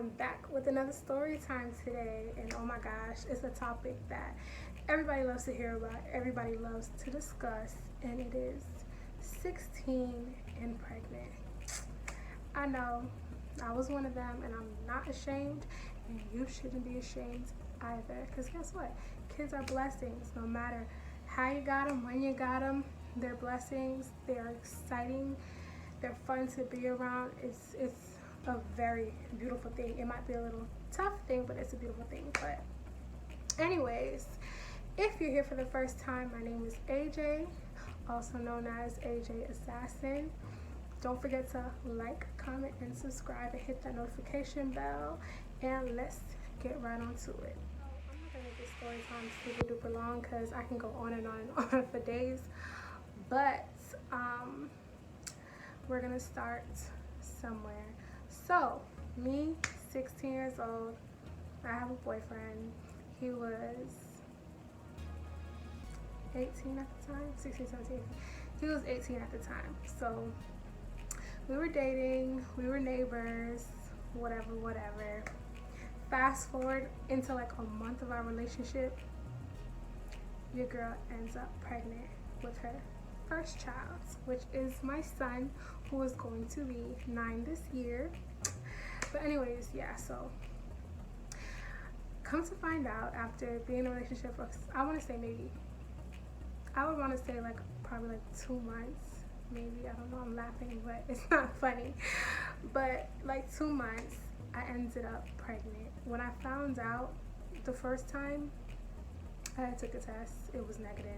I'm back with another story time today, and oh my gosh, it's a topic that everybody loves to hear about, everybody loves to discuss, and it is 16 and pregnant. I know I was one of them, and I'm not ashamed, and you shouldn't be ashamed either, because guess what? Kids are blessings, no matter how you got them, when you got them, they're blessings, they're exciting, they're fun to be around. It's a very beautiful thing. It might be a little tough thing, but it's a beautiful thing. But anyways, if you're here for the first time, my name is AJ, also known as AJ Assassin. Don't forget to like, comment, and subscribe, and hit that notification bell. And let's get right on to it. I'm not gonna make this story time super duper long because I can go on and on and on for days. But we're gonna start somewhere. So, me, 16 years old, I have a boyfriend. He was 18 at the time, 16, 17. He was 18 at the time. So, we were dating, we were neighbors, whatever. Fast forward into like a month of our relationship, your girl ends up pregnant with her first child, which is my son, who is going to be 9 this year. But anyways, yeah, so come to find out, after being in a relationship for, I want to say maybe, I would want to say like probably like 2 months, maybe. I don't know, I'm laughing, but it's not funny. But like 2 months, I ended up pregnant. When I found out the first time, I took a test. It was negative.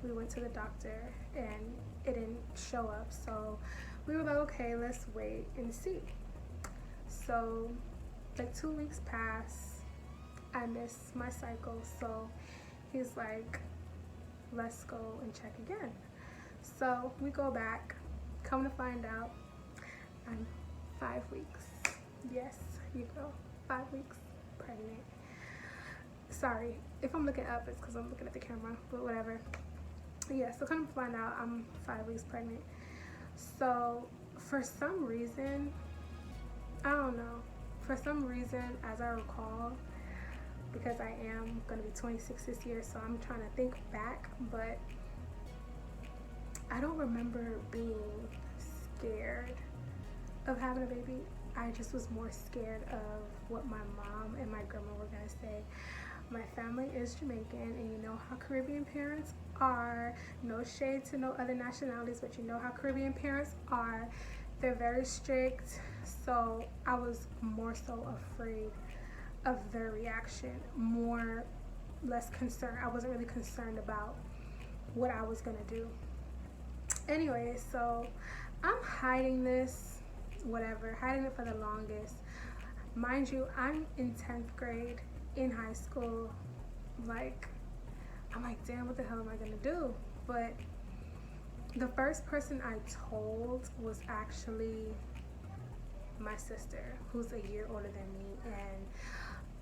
We went to the doctor and it didn't show up. So we were like, okay, let's wait and see. So like 2 weeks passed. I missed my cycle. So he's like, let's go and check again. So we go back. Come to find out, I'm 5 weeks. Yes, you go. 5 weeks pregnant. Sorry, if I'm looking up, it's because I'm looking at the camera, but whatever. Yeah, so come to find out, I'm 5 weeks pregnant. So for some reason, I don't know, for some reason, as I recall, because I am going to be 26 this year, so I'm trying to think back, but I don't remember being scared of having a baby. I just was more scared of what my mom and my grandma were going to say. My family is Jamaican, and you know how Caribbean parents are. No shade to no other nationalities, but you know how Caribbean parents are. They're very strict, so I was more so afraid of their reaction, less concerned. I wasn't really concerned about what I was gonna do. Anyway, so I'm hiding this, hiding it for the longest. Mind you, I'm in 10th grade in high school. Like, I'm like, damn, what the hell am I gonna do? But the first person I told was actually my sister, who's a year older than me. And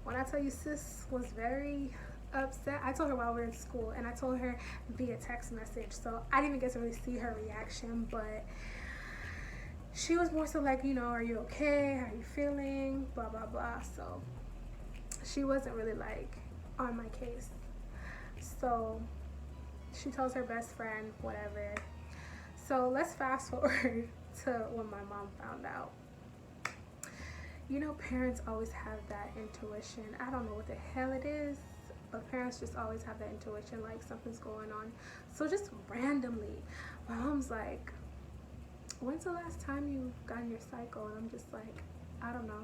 when I tell you, sis was very upset. I told her while we were in school, and I told her via text message, so I didn't even get to really see her reaction, but she was more so like, you know, are you okay? How are you feeling? Blah, blah, blah. So she wasn't really like on my case. So she tells her best friend, whatever. So let's fast forward to when my mom found out. You know, parents always have that intuition. I don't know what the hell it is, but parents just always have that intuition, like something's going on. So just randomly, my mom's like, when's the last time you got in your cycle? And I'm just like, I don't know.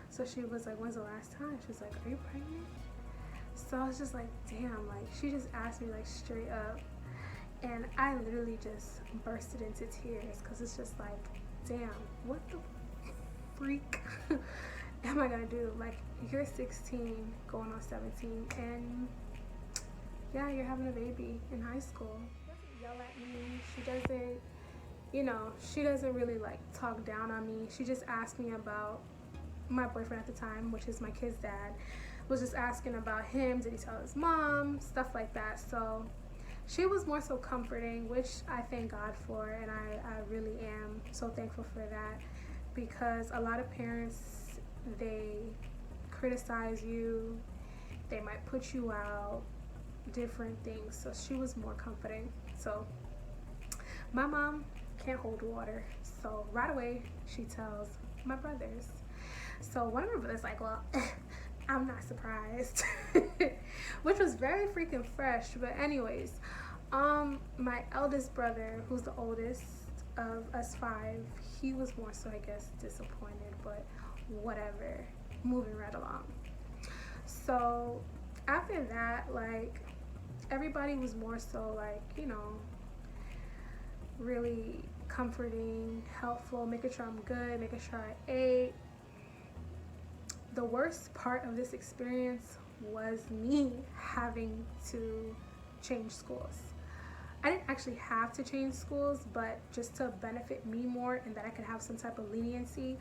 So she was like, when's the last time? She was like, are you pregnant? So I was just like, damn, like she just asked me like straight up. And I literally just bursted into tears because it's just like, damn, what the freak am I gonna do? Like, you're 16 going on 17, and yeah, you're having a baby in high school. She doesn't yell at me. She doesn't, you know, she doesn't really like talk down on me. She just asked me about my boyfriend at the time, which is my kid's dad. Was just asking about him, did he tell his mom, stuff like that. So she was more so comforting, which I thank God for, and I really am so thankful for that, because a lot of parents they criticize you, they might put you out, different things. So she was more comforting. So my mom can't hold water, so right away she tells my brothers. So one of my brothers like, well, I'm not surprised, which was very freaking fresh. But anyways, my eldest brother, who's the oldest of us five, he was more so, I guess, disappointed, but whatever, moving right along. So after that, like, everybody was more so like, really comforting, helpful, making sure I'm good, making sure I ate. The worst part of this experience was me having to change schools. I didn't actually have to change schools, but just to benefit me more and that I could have some type of leniency,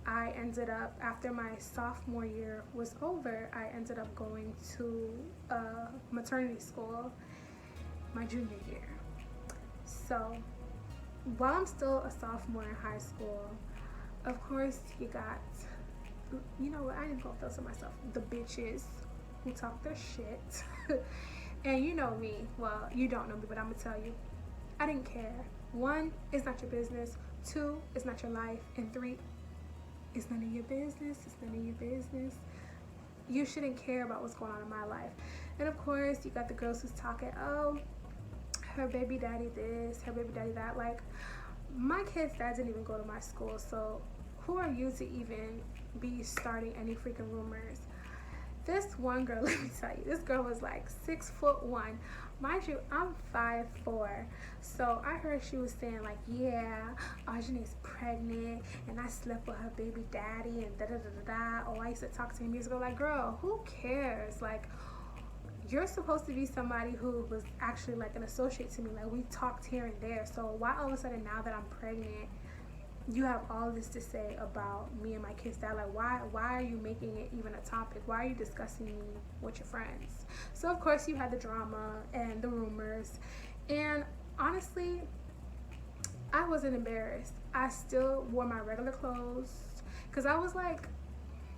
I ended up, after my sophomore year was over, I ended up going to a maternity school my junior year. So while I'm still a sophomore in high school, of course you got, you know what, I ain't gonna filter myself, the bitches who talk their shit. And you know me, well, you don't know me, but I'm gonna tell you, I didn't care. 1, it's not your business. 2, it's not your life. And 3, it's none of your business. It's none of your business. You shouldn't care about what's going on in my life. And of course, you got the girls who's talking, oh, her baby daddy this, her baby daddy that. Like, my kid's dad didn't even go to my school, so who are you to even be starting any freaking rumors? This one girl, let me tell you, this girl was like 6'1". Mind you, I'm 5'4". So I heard she was saying like, yeah, Ajani's pregnant and I slept with her baby daddy and da da da da da. Oh, I used to talk to him years ago. Like, girl, who cares? Like, you're supposed to be somebody who was actually like an associate to me. Like, we talked here and there. So why all of a sudden now that I'm pregnant, you have all this to say about me and my kid's dad? Like, why are you making it even a topic? Why are you discussing me with your friends? So of course you had the drama and the rumors, and honestly, I wasn't embarrassed. I still wore my regular clothes, because I was like,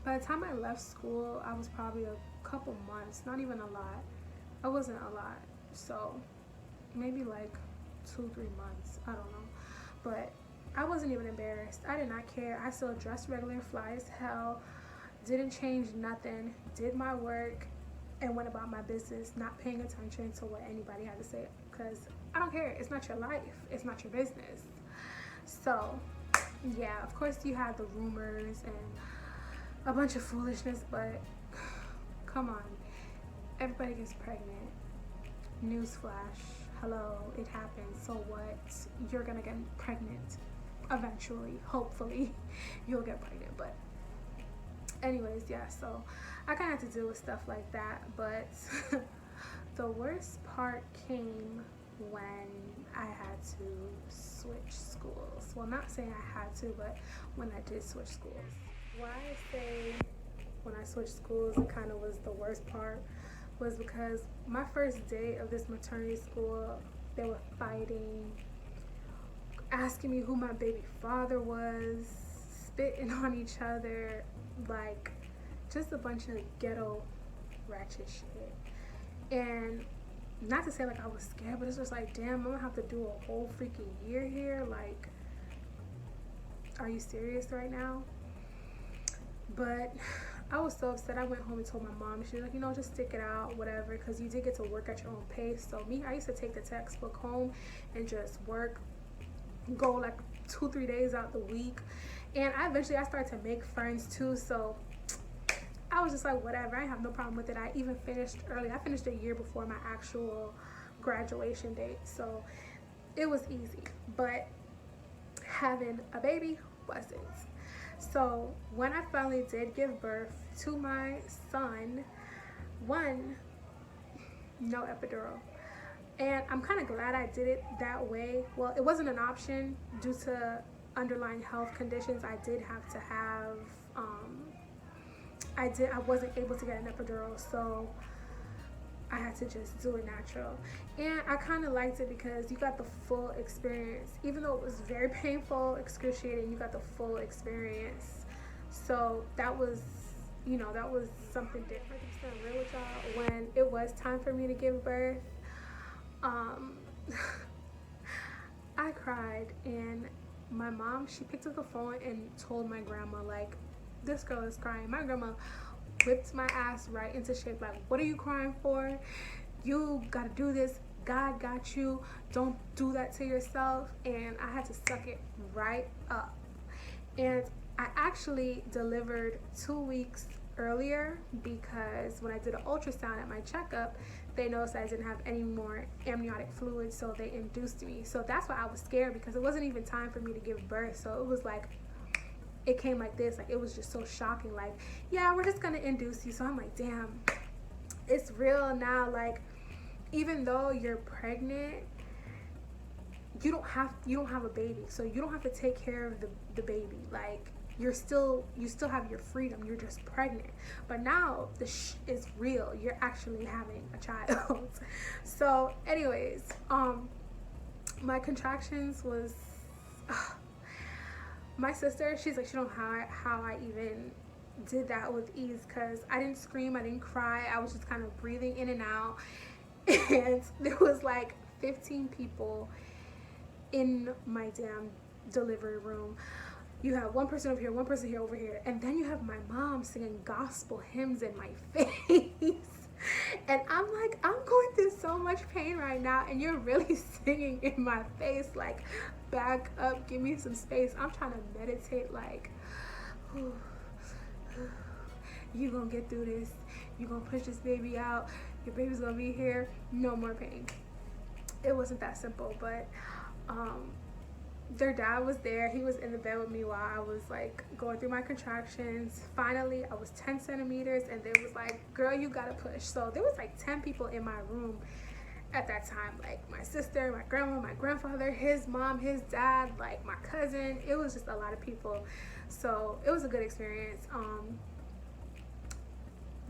by the time I left school, I was probably a couple months, not even a lot. I wasn't a lot, so maybe like 2-3 months, I don't know. But I wasn't even embarrassed. I did not care. I still dressed regular and fly as hell, didn't change nothing, did my work, and went about my business, not paying attention to what anybody had to say, because I don't care. It's not your life. It's not your business. So yeah, of course you had the rumors and a bunch of foolishness, but come on, everybody gets pregnant. Newsflash, hello, it happens. So what? You're gonna get pregnant eventually. Hopefully you'll get pregnant. But anyways, yeah, so I kind of had to deal with stuff like that. But the worst part came when I had to switch schools. Well, not saying I had to, but when I did switch schools. Why I say when I switched schools it kind of was the worst part was because my first day of this maternity school, they were fighting, asking me who my baby father was, spitting on each other, like just a bunch of ghetto ratchet shit. And not to say like I was scared, but it's just like, damn, I'm gonna have to do a whole freaking year here. Like, are you serious right now? But I was so upset. I went home and told my mom. She was like, just stick it out, whatever, because you did get to work at your own pace. So me, I used to take the textbook home and just work, go like 2-3 days out the week. And I started to make friends too. So I was just like, whatever, I have no problem with it. I even finished early. I finished a year before my actual graduation date. So it was easy. But having a baby wasn't. So when I finally did give birth to my son, no epidural. And I'm kind of glad I did it that way. Well, it wasn't an option due to underlying health conditions. I did have to have, I wasn't able to get an epidural, so I had to just do it natural. And I kind of liked it because you got the full experience. Even though it was very painful, excruciating, you got the full experience So that was, that was something different. I'm staying real with y'all. When it was time for me to give birth, um, I cried, and my mom, she picked up the phone and told my grandma, like, this girl is crying. My grandma whipped my ass right into shape, like, what are you crying for? You gotta do this. God got you. Don't do that to yourself. And I had to suck it right up. And I actually delivered 2 weeks earlier because when I did an ultrasound at my checkup, they noticed I didn't have any more amniotic fluid, so they induced me. So that's why I was scared, because it wasn't even time for me to give birth. So it was like, it came like this. Like, it was just so shocking. Like, yeah, we're just gonna induce you. So I'm like, damn, it's real now. Like, even though you're pregnant, you don't have a baby, so you don't have to take care of the baby. Like, you still have your freedom. You're just pregnant. But now the is real. You're actually having a child. So anyways, my contractions was my sister, she's like, she don't know how I even did that with ease, because I didn't scream, I didn't cry, I was just kind of breathing in and out. And there was like 15 people in my damn delivery room. You have one person over here, one person here, over here, and then you have my mom singing gospel hymns in my face. And I'm like, I'm going through so much pain right now, and you're really singing in my face. Like, back up, give me some space. I'm trying to meditate, like, you gonna get through this. You gonna push this baby out. Your baby's gonna be here. No more pain. It wasn't that simple, but their dad was there. He was in the bed with me while I was like going through my contractions. Finally, I was 10 centimeters, and they was like, girl, you gotta push. So there was like 10 people in my room at that time, like my sister, my grandma, my grandfather, his mom, his dad, like my cousin. It was just a lot of people. So it was a good experience.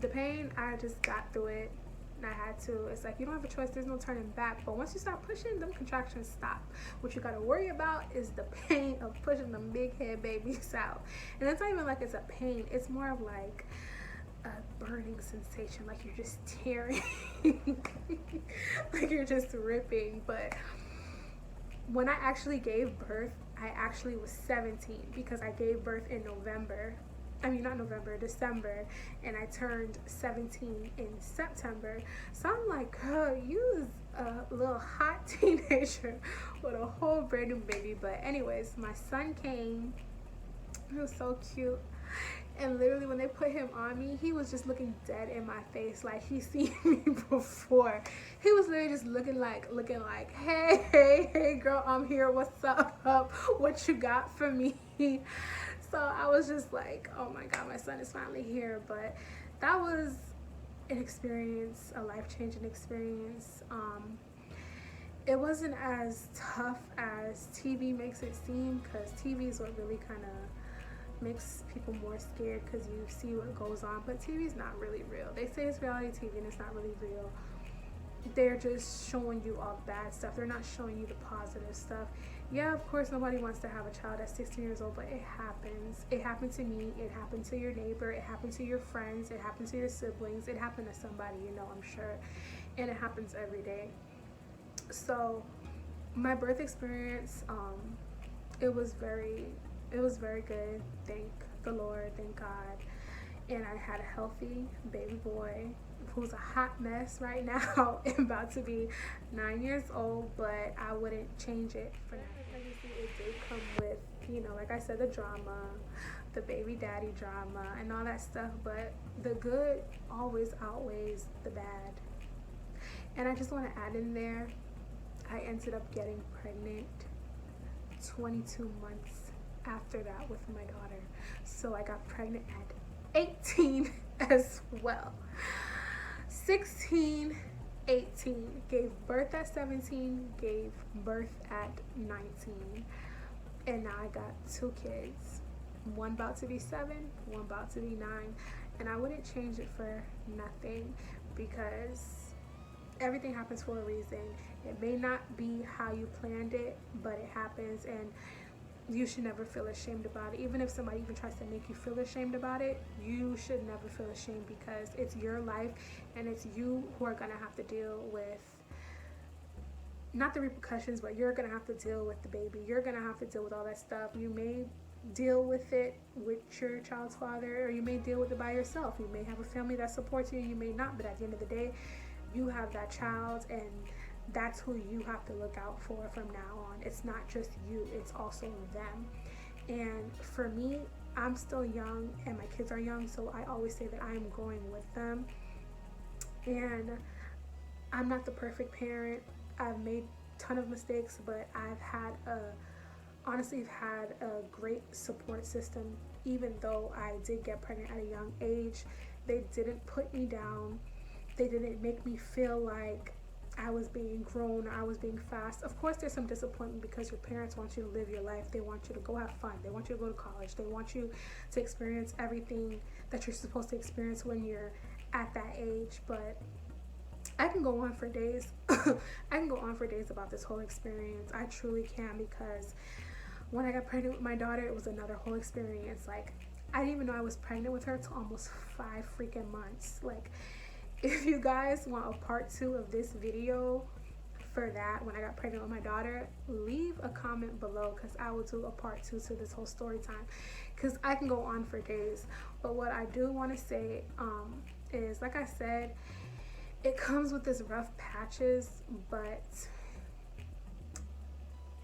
The pain, I just got through it. And I had to. It's like, you don't have a choice. There's no turning back. But once you start pushing, them contractions stop. What you gotta worry about is the pain of pushing them big head babies out. And it's not even like it's a pain. It's more of like a burning sensation, like you're just tearing, like you're just ripping. But when I actually gave birth, I actually was 17, because I gave birth in November. I mean, not November, December, and I turned 17 in September. So I'm like, girl, you was a little hot teenager with a whole brand new baby. But anyways, my son came. He was so cute. And literally when they put him on me, he was just looking dead in my face, like he seen me before. He was literally just looking like, hey girl, I'm here, what's up? What you got for me? So I was just like, oh my God, my son is finally here. But that was an experience, a life-changing experience. It wasn't as tough as TV makes it seem, because TV is what really kind of makes people more scared, because you see what goes on. But TV is not really real. They say it's reality TV, and it's not really real. They're just showing you all the bad stuff. They're not showing you the positive stuff. Yeah, of course, nobody wants to have a child at 16 years old, but it happens. It happened to me. It happened to your neighbor. It happened to your friends. It happened to your siblings. It happened to somebody you know, I'm sure. And it happens every day. So my birth experience, it was very good. Thank the Lord. Thank God. And I had a healthy baby boy who's a hot mess right now and about to be 9 years old, but I wouldn't change it for now. Pregnancy, it did come with, like I said, the drama, the baby daddy drama, and all that stuff, but the good always outweighs the bad. And I just want to add in there, I ended up getting pregnant 22 months after that with my daughter. So I got pregnant at 18 as well. 16, 18, gave birth at 17, gave birth at 19, and now I got 2 kids, one about to be 7, one about to be 9, and I wouldn't change it for nothing, because everything happens for a reason. It may not be how you planned it, but it happens. And you should never feel ashamed about it. Even if somebody even tries to make you feel ashamed about it, you should never feel ashamed, because it's your life and it's you who are going to have to deal with not the repercussions, but you're going to have to deal with the baby. You're going to have to deal with all that stuff. You may deal with it with your child's father, or you may deal with it by yourself. You may have a family that supports you, you may not, but at the end of the day, you have that child, and that's who you have to look out for from now on. It's not just you, it's also them. And for me, I'm still young and my kids are young, so I always say that I'm growing with them. And I'm not the perfect parent. I've made a ton of mistakes, but honestly had a great support system. Even though I did get pregnant at a young age, they didn't put me down. They didn't make me feel like I was being grown or I was being fast. Of course, there's some disappointment because your parents want you to live your life. They want you to go have fun. They want you to go to college. They want you to experience everything that you're supposed to experience when you're at that age. But I can go on for days. I can go on for days about this whole experience. I truly can, because when I got pregnant with my daughter, it was another whole experience. Like, I didn't even know I was pregnant with her until almost 5 freaking months. Like, if you guys want a part 2 of this video for that, when I got pregnant with my daughter, leave a comment below, because I will do a part 2 to this whole story time, because I can go on for days. But what I do want to say is, like I said, it comes with this rough patches, but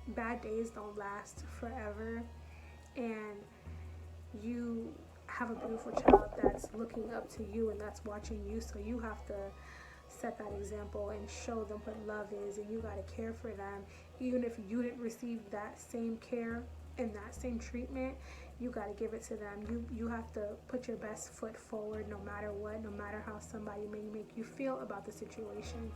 bad days don't last forever, and you have a beautiful child that's looking up to you and that's watching you, so you have to set that example and show them what love is, and you got to care for them. Even if you didn't receive that same care and that same treatment, you got to give it to them. You have to put your best foot forward, no matter what, no matter how somebody may make you feel about the situation.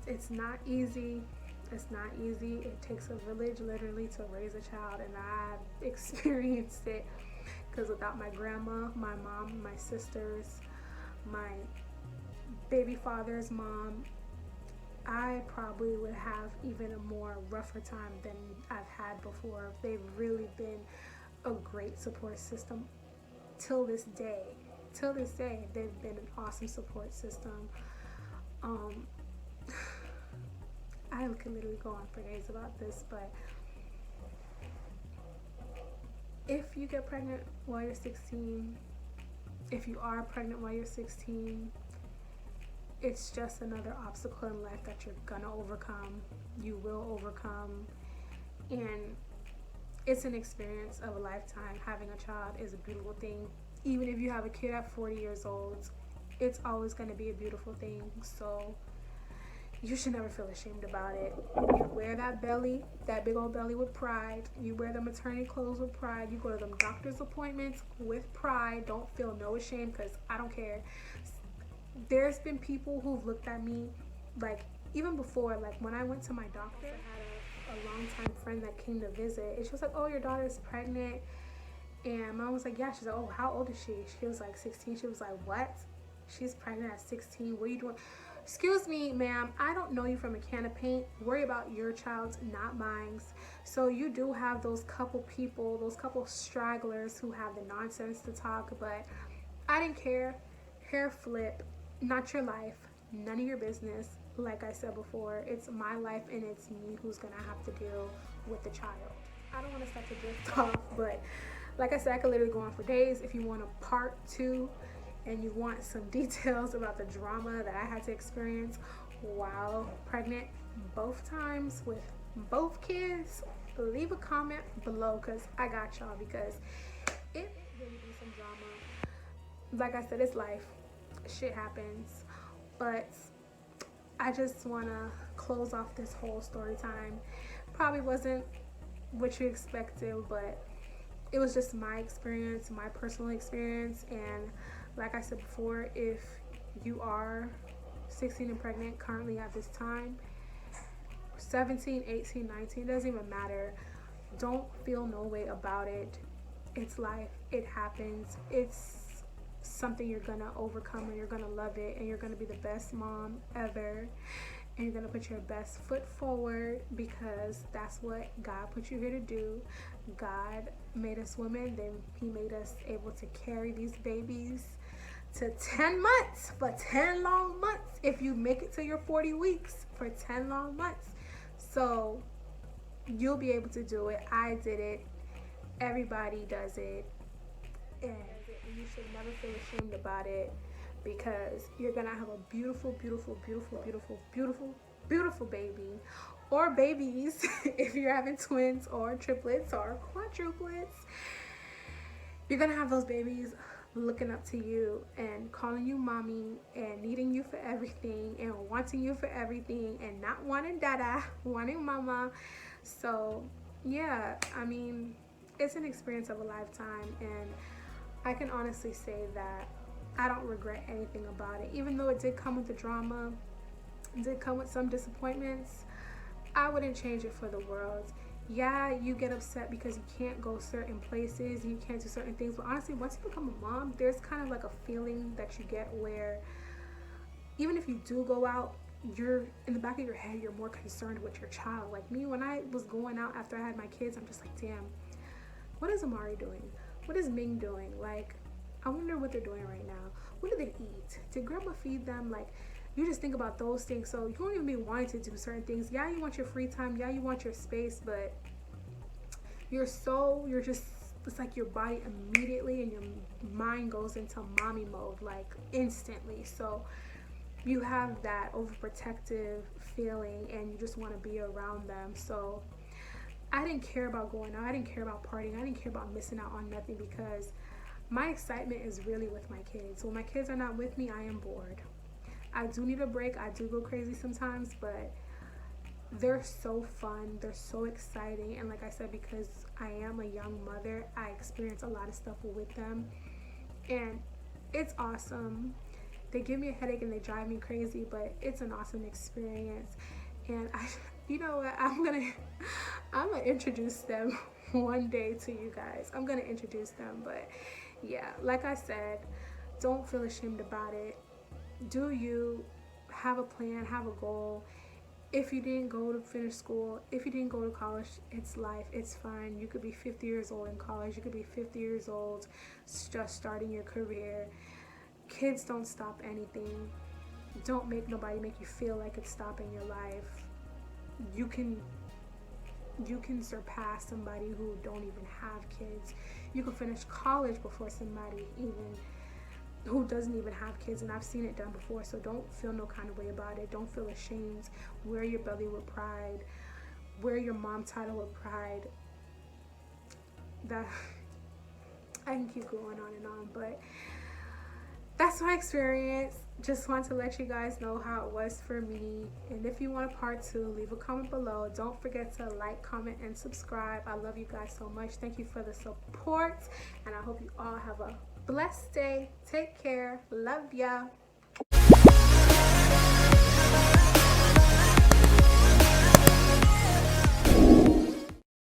It's not easy. It's not easy. It takes a village literally to raise a child, and I've experienced it, because without my grandma, my mom, my sisters, my baby father's mom, I probably would have even a more rougher time than I've had before. They've really been a great support system till this day. Till this day, they've been an awesome support system. I could literally go on for days about this, but if you get pregnant while you're 16, if you are pregnant while you're 16, it's just another obstacle in life that you're gonna overcome. You will overcome, and it's an experience of a lifetime. Having a child is a beautiful thing. Even if you have a kid at 40 years old, it's always gonna be a beautiful thing. So you should never feel ashamed about it. You wear that belly, that big old belly, with pride. You wear the maternity clothes with pride. You go to them doctor's appointments with pride. Don't feel no shame, because I don't care. There's been people who've looked at me, like, even before, like when I went to my doctor, I had a longtime friend that came to visit, and she was like, oh, your daughter's pregnant. And mom was like, yeah. She's like, oh, how old is she? She was like 16. She was like, what? She's pregnant at 16. What are you doing? Excuse me, ma'am, I don't know you from a can of paint. Worry about your child, not mine. So you do have those couple people, those couple stragglers who have the nonsense to talk, but I didn't care. Hair flip, not your life, none of your business. Like I said before, it's my life and it's me who's gonna have to deal with the child. I don't want to start to drift off, but like I said, I could literally go on for days. If you want a part 2 and you want some details about the drama that I had to experience while pregnant both times with both kids, leave a comment below, because I got y'all, because it really be some drama. Like I said, it's life. Shit happens. But I just want to close off this whole story time. Probably wasn't what you expected, but it was just my experience, my personal experience. And like I said before, if you are 16 and pregnant currently at this time, 17, 18, 19, doesn't even matter. Don't feel no way about it. It's life. It happens. It's something you're gonna overcome, and you're gonna love it, and you're gonna be the best mom ever. and you're gonna put your best foot forward because that's what God put you here to do. God made us women, then He made us able to carry these babies to 10 months, for 10 long months. If you make it to your 40 weeks, for 10 long months. So you'll be able to do it. I did it. Everybody does it. And you should never feel ashamed about it because you're gonna have a beautiful, beautiful, beautiful, beautiful, beautiful, beautiful baby, or babies if you're having twins or triplets or quadruplets. You're gonna have those babies looking up to you and calling you mommy and needing you for everything and wanting you for everything and not wanting dada, wanting mama. So yeah, I mean, it's an experience of a lifetime, and I can honestly say that I don't regret anything about it. Even though it did come with the drama, it did come with some disappointments, I wouldn't change it for the world. Yeah, you get upset because you can't go certain places, you can't do certain things, but honestly, once you become a mom, there's kind of like a feeling that you get where even if you do go out, you're in the back of your head, you're more concerned with your child. Like me, when I was going out after I had my kids, I'm just like, damn, what is Amari doing? What is Ming doing? Like, I wonder what they're doing right now. What do they eat? Did grandma feed them? Like, you just think about those things. So you won't even be wanting to do certain things. Yeah, you want your free time. Yeah, you want your space, but you're just, it's like your body immediately and your mind goes into mommy mode, like instantly. So you have that overprotective feeling and you just want to be around them. So I didn't care about going out. I didn't care about partying. I didn't care about missing out on nothing because my excitement is really with my kids. When my kids are not with me, I am bored. I do need a break. I do go crazy sometimes, but they're so fun. They're so exciting. And like I said, because I am a young mother, I experience a lot of stuff with them. And it's awesome. They give me a headache and they drive me crazy, but it's an awesome experience. And you know what? I'm gonna introduce them one day to you guys. I'm gonna introduce them, but yeah, like I said, don't feel ashamed about it. Do you have a plan, have a goal? If you didn't go to finish school, if you didn't go to college, it's life, it's fine. You could be 50 years old in college, you could be 50 years old just starting your career. Kids don't stop anything. Don't make nobody make you feel like it's stopping your life. You can surpass somebody who don't even have kids. You can finish college before somebody even who doesn't even have kids, and I've seen it done before. So don't feel no kind of way about it. Don't feel ashamed. Wear your belly with pride. Wear your mom title with pride. That I can keep going on and on, but that's my experience. Just want to let you guys know how it was for me. And if you want a part 2, leave a comment below. Don't forget to like, comment, and subscribe. I love you guys so much. Thank you for the support, and I hope you all have a blessed day. Take care. Love ya.